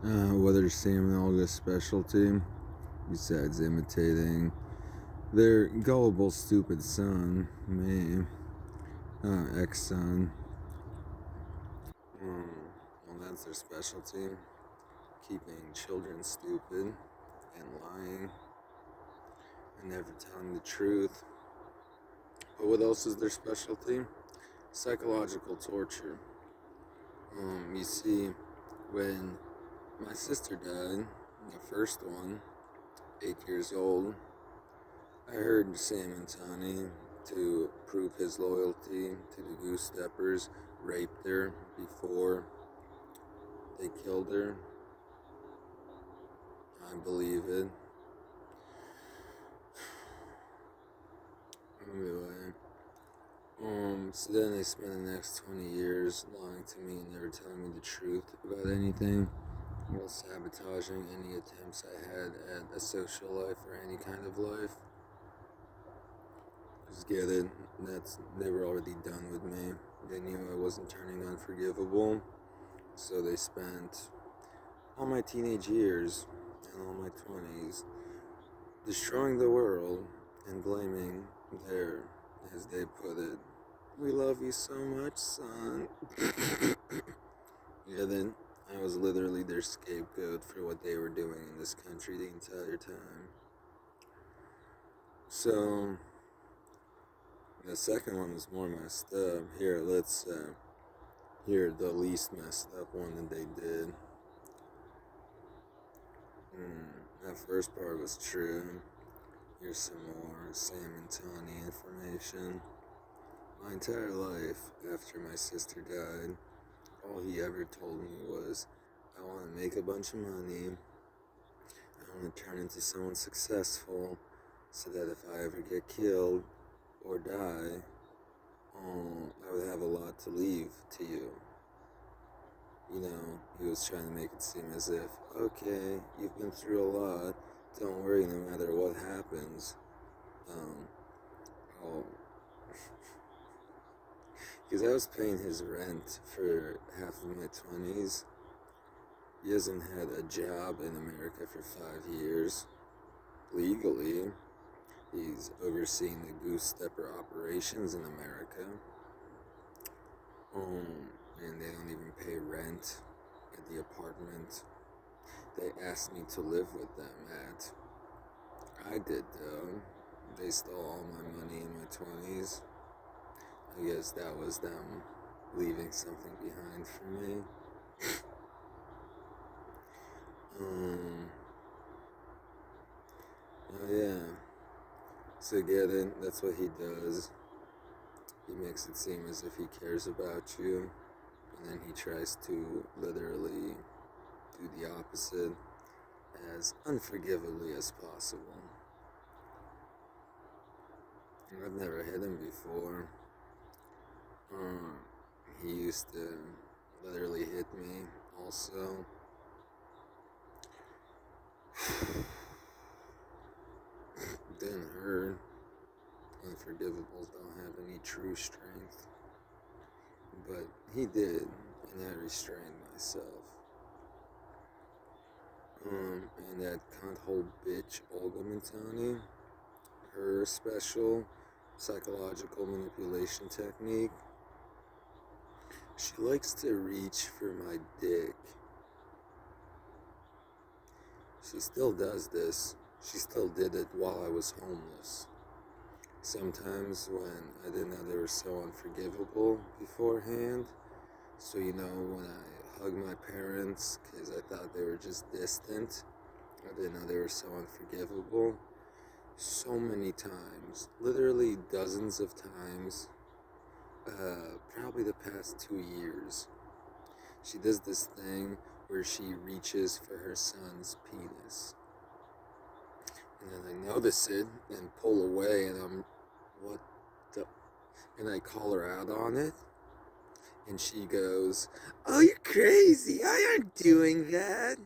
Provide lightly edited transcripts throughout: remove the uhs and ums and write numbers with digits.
What are Sam and Olga's specialty, besides imitating their gullible, stupid son, me, ex-son? Well, that's their specialty. Keeping children stupid and lying and never telling the truth. But what else is their specialty? Psychological torture. You see, when my sister died, the first one, 8 years old, I heard Sam Mintonye, to prove his loyalty to the Goose Steppers, raped her before they killed her. I believe it. Anyway, so then they spent the next 20 years lying to me and never telling me the truth about anything, while sabotaging any attempts I had at a social life or any kind of life. Just get it. They were already done with me. They knew I wasn't turning unforgivable, so they spent all my teenage years and all my 20s destroying the world and blaming their, as they put it, "We love you so much, son." Yeah, then I was literally their scapegoat for what they were doing in this country the entire time. So, the second one was more messed up. Here, let's hear the least messed up one that they did. That first part was true. Here's some more Sam and Tony information. My entire life, after my sister died, all he ever told me was, "I want to make a bunch of money. I want to turn into someone successful, so that if I ever get killed or die, I would have a lot to leave to you." You know, he was trying to make it seem as if, okay, you've been through a lot. Don't worry, no matter what happens. I'll Because I was paying his rent for half of my 20s. He hasn't had a job in America for 5 years. Legally, he's overseeing the Goose Stepper operations in America. And they don't even pay rent at the apartment they asked me to live with them at. I did, though. They stole all my money in my 20s. I guess that was them leaving something behind for me. Oh yeah. So get it? That's what he does. He makes it seem as if he cares about you, and then he tries to literally do the opposite as unforgivably as possible. I've never hit him before. He used to literally hit me also. Didn't hurt. Unforgivables don't have any true strength. But he did, and I restrained myself. And that cunt-hole bitch, Olga Mintonye, her special psychological manipulation technique, she likes to reach for my dick. She still does this. She still did it while I was homeless. Sometimes when I didn't know they were so unforgivable beforehand. So, when I hugged my parents, because I thought they were just distant, I didn't know they were so unforgivable. So many times, literally dozens of times, probably the past 2 years, she does this thing where she reaches for her son's penis. And then I notice it and pull away, and I'm, what the? And I call her out on it. And she goes, "Oh, you're crazy. I aren't doing that."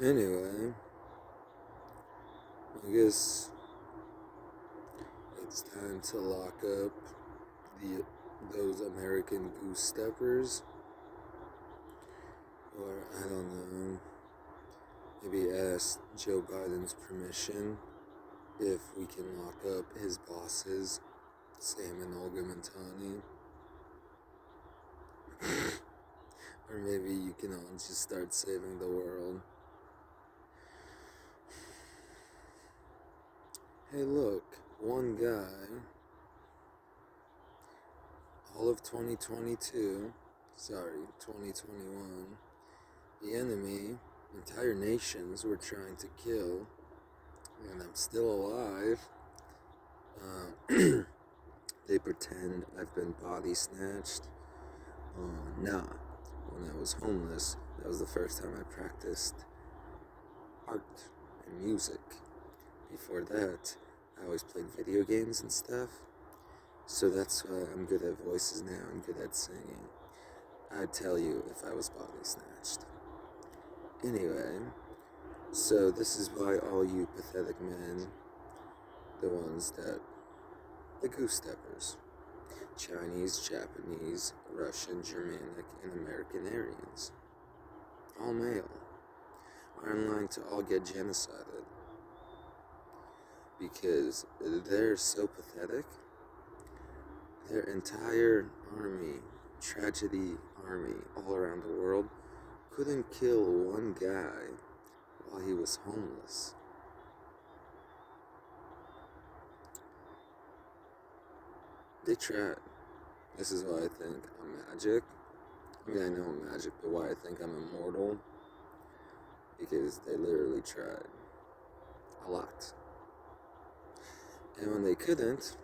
Anyway, I guess it's time to lock up those American Goose Steppers, or I don't know, maybe ask Joe Biden's permission if we can lock up his bosses, Sam and Olga Mintonye. Or maybe you can all just start saving the world. Hey look, one guy, all of 2021, the enemy, entire nations were trying to kill, and I'm still alive. They pretend I've been body snatched. Nah, when I was homeless, that was the first time I practiced art and music. Before that, I always played video games and stuff. So that's why I'm good at voices now and good at singing. I'd tell you if I was body snatched. Anyway, so this is why all you pathetic men, the goose steppers, Chinese, Japanese, Russian, Germanic, and American Aryans, all male, are in line to all get genocided. Because they're so pathetic. Their entire army, tragedy army, all around the world, couldn't kill one guy while he was homeless. They tried. This is why I think I'm magic. I mean, I know I'm magic, but why I think I'm immortal? Because they literally tried. A lot. And when they couldn't,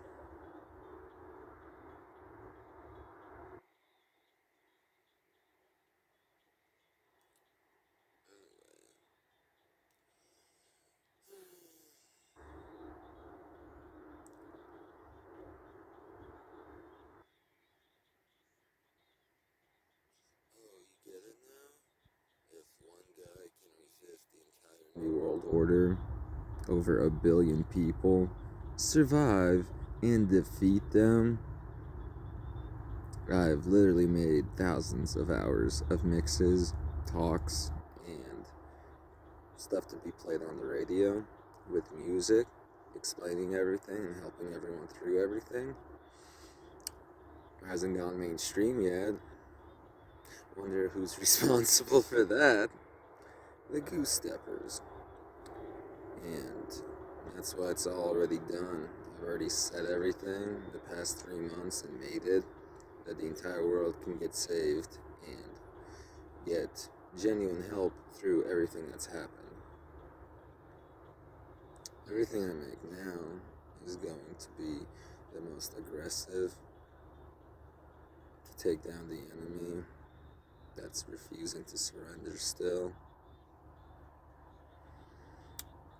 you get it now? If one guy can resist the entire New World Order, over 1 billion people, survive and defeat them. I've literally made thousands of hours of mixes, talks, and stuff to be played on the radio with music, explaining everything and helping everyone through everything. It hasn't gone mainstream yet. Wonder who's responsible for that. The Goose Steppers. And that's why it's already done. I've already said everything the past 3 months and made it that the entire world can get saved and get genuine help through everything that's happened. Everything I make now is going to be the most aggressive to take down the enemy that's refusing to surrender still.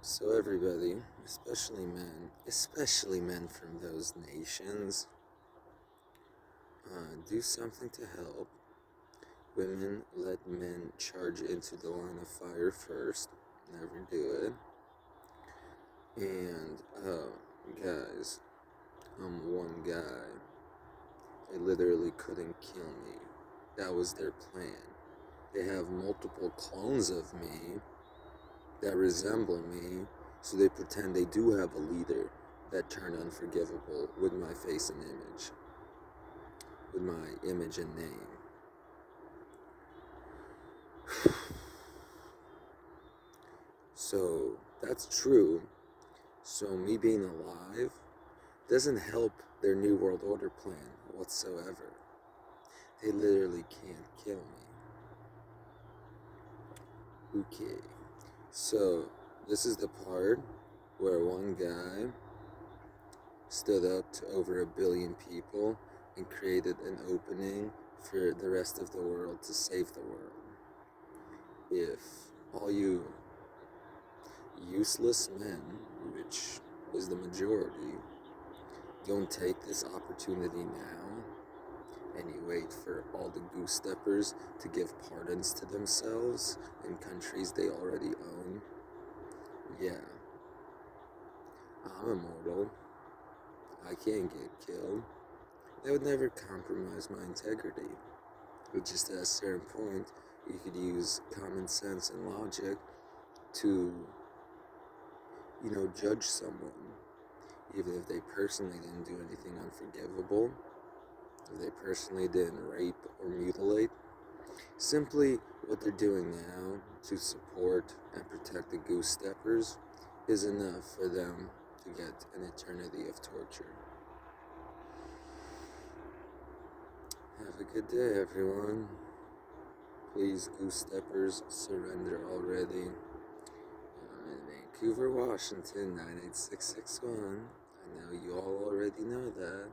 So everybody, especially men from those nations, do something to help. Women, let men charge into the line of fire first. Never do it. And, guys, I'm one guy. They literally couldn't kill me. That was their plan. They have multiple clones of me that resemble me, so they pretend they do have a leader that turned unforgivable with my face and image. With my image and name. So, that's true. So me being alive doesn't help their New World Order plan whatsoever. They literally can't kill me. Okay. So, this is the part where one guy stood up to over 1 billion people and created an opening for the rest of the world to save the world. If all you useless men, which is the majority, don't take this opportunity now, and you wait for all the goose steppers to give pardons to themselves in countries they already own, yeah, I'm immortal. I can't get killed. That would never compromise my integrity. But just at a certain point, you could use common sense and logic to, judge someone. Even if they personally didn't do anything unforgivable, if they personally didn't rape or mutilate, simply what they're doing now to support and protect the goose steppers is enough for them to get an eternity of torture. Have a good day, everyone. Please, goose steppers, surrender already. I'm in Vancouver, Washington, 98661. I know you all already know that.